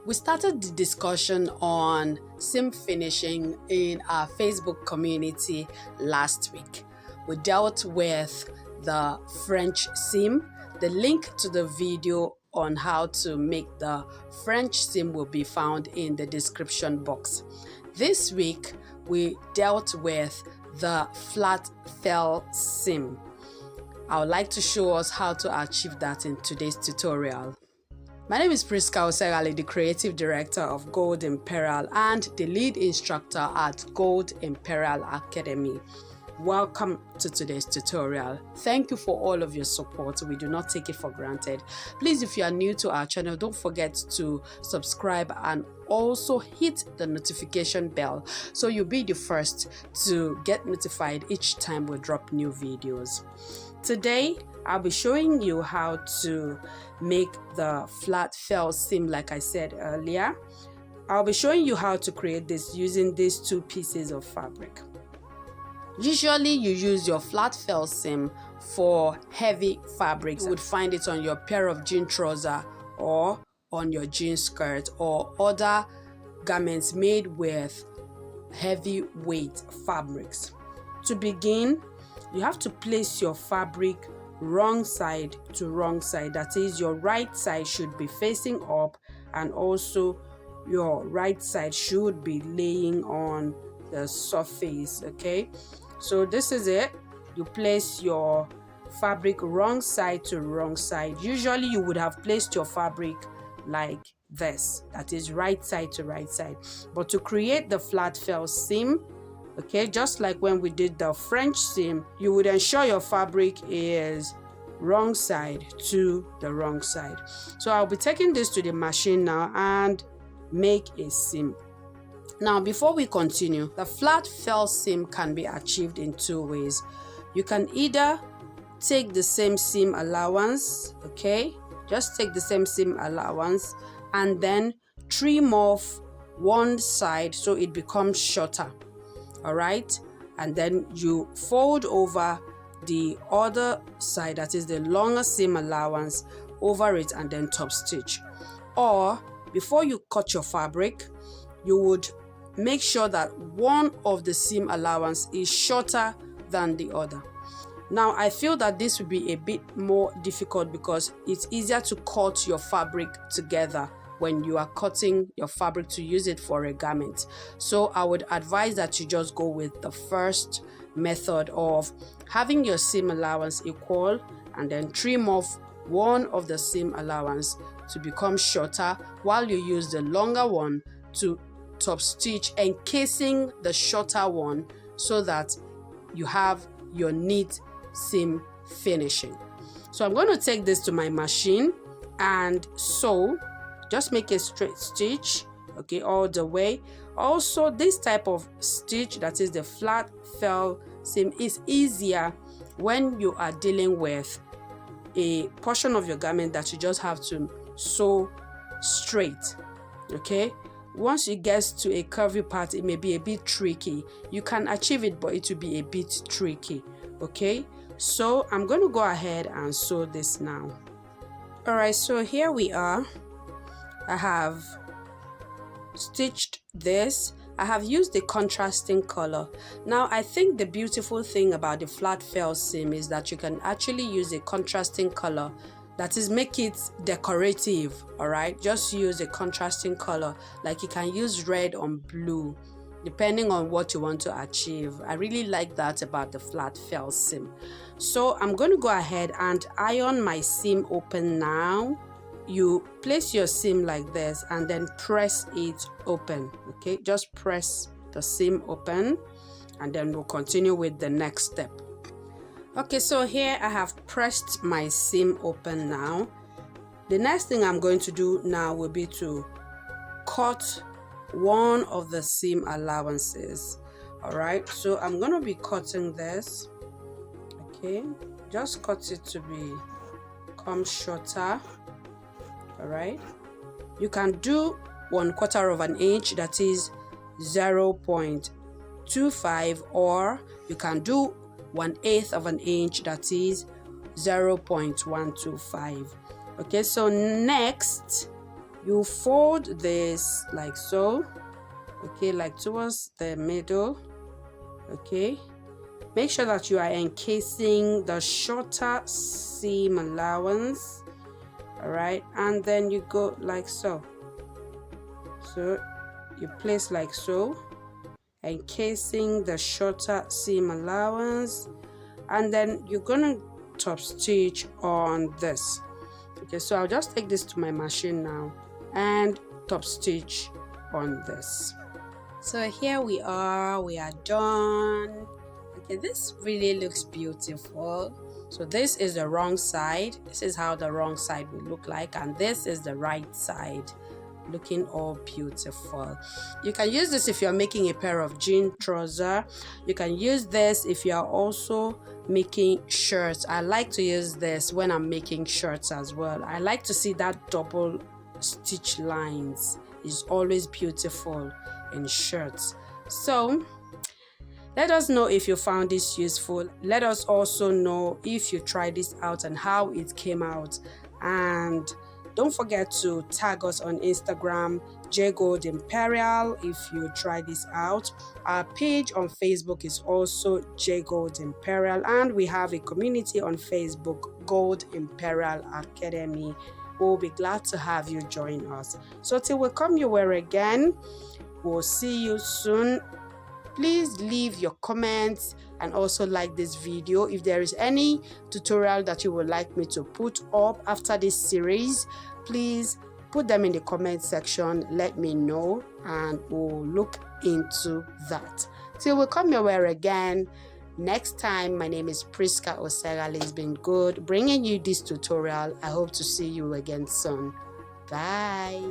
We started the discussion on seam finishing in our Facebook community last week. We dealt with the French seam. The link to the video on how to make the French seam will be found in the description box. This week, we dealt with the flat fell seam. I would like to show us how to achieve that in today's tutorial. My name is Priska Osegali, the Creative Director of Gold Imperial and the lead instructor at Gold Imperial Academy. Welcome to today's tutorial. Thank you for all of your support. We do not take it for granted. Please, if you are new to our channel, don't forget to subscribe and also hit the notification bell so you'll be the first to get notified each time we drop new videos. Today, I'll be showing you how to make the flat fell seam like I said earlier. I'll be showing you how to create this using these two pieces of fabric. Usually you use your flat fell seam for heavy fabrics. You would find it on your pair of jean trouser or on your jean skirt or other garments made with heavy weight fabrics. To begin, you have to place your fabric wrong side to wrong side. That is, your right side should be facing up and also your right side should be laying on the surface. Okay, so this is it. You place your fabric wrong side to wrong side. Usually you would have placed your fabric like this, that is right side to right side. But to create the flat fell seam, okay, just like when we did the French seam, you would ensure your fabric is wrong side to the wrong side. So I'll be taking this to the machine now and make a seam. Now, before we continue, the flat fell seam can be achieved in two ways. You can either take the same seam allowance, okay, just take the same seam allowance and then trim off one side so it becomes shorter. All right, and then you fold over the other side, that is the longer seam allowance, over it and then top stitch. Or before you cut your fabric, you would make sure that one of the seam allowance is shorter than the other. Now, I feel that this would be a bit more difficult because it's easier to cut your fabric together when you are cutting your fabric to use it for a garment. So I would advise that you just go with the first method of having your seam allowance equal and then trim off one of the seam allowance to become shorter while you use the longer one to top stitch, encasing the shorter one so that you have your neat seam finishing. So I'm going to take this to my machine and sew. Just make a straight stitch, okay, all the way. Also, this type of stitch, that is the flat fell seam, is easier when you are dealing with a portion of your garment that you just have to sew straight, okay. Once it gets to a curvy part, it may be a bit tricky. You can achieve it, but it will be a bit tricky, okay. So I'm going to go ahead and sew this now. All right, so here we are. I have stitched this. I have used the contrasting color. Now, I think the beautiful thing about the flat fell seam is that you can actually use a contrasting color, that is, make it decorative. All right, just use a contrasting color, like you can use red on blue depending on what you want to achieve. I really like that about the flat fell seam. So I'm going to go ahead and iron my seam open now. You place your seam like this and then press it open, okay, just press the seam open and then we'll continue with the next step. Okay, so here I have pressed my seam open now. The next thing I'm going to do now will be to cut one of the seam allowances. All right, so I'm going to be cutting this, okay, just cut it to become shorter. All right, you can do 1/4 of an inch, that is 0.25, or you can do 1/8 of an inch, that is 0.125. Okay, so next You fold this like so, okay, like towards the middle, okay. Make sure that you are encasing the shorter seam allowance, all right, and then you go like so. So you place like so, encasing the shorter seam allowance, and then you're gonna top stitch on this. Okay, so I'll just take this to my machine now and top stitch on this. So here we are done. Okay, this really looks beautiful. So this is the wrong side. This is how the wrong side will look like, and this is the right side, looking all beautiful. You can use this if you're making a pair of jean trouser. You can use this if you're also making shirts. I like to use this when I'm making shirts as well. I like to see that double stitch lines. Is always beautiful in shirts. So let us know if you found this useful. Let us also know if you tried this out and how it came out. And don't forget to tag us on Instagram, Jgold Imperial, if you try this out. Our page on Facebook is also Jgold Imperial, and we have a community on Facebook, Gold Imperial Academy. We'll be glad to have you join us. So till we come your way again, we'll see you soon. Please leave your comments and also like this video. If there is any tutorial that you would like me to put up after this series, please put them in the comment section. Let me know and we'll look into that. Till we come your way again next time, my name is Priska Osegale. It's been good bringing you this tutorial. I hope to see you again soon. Bye.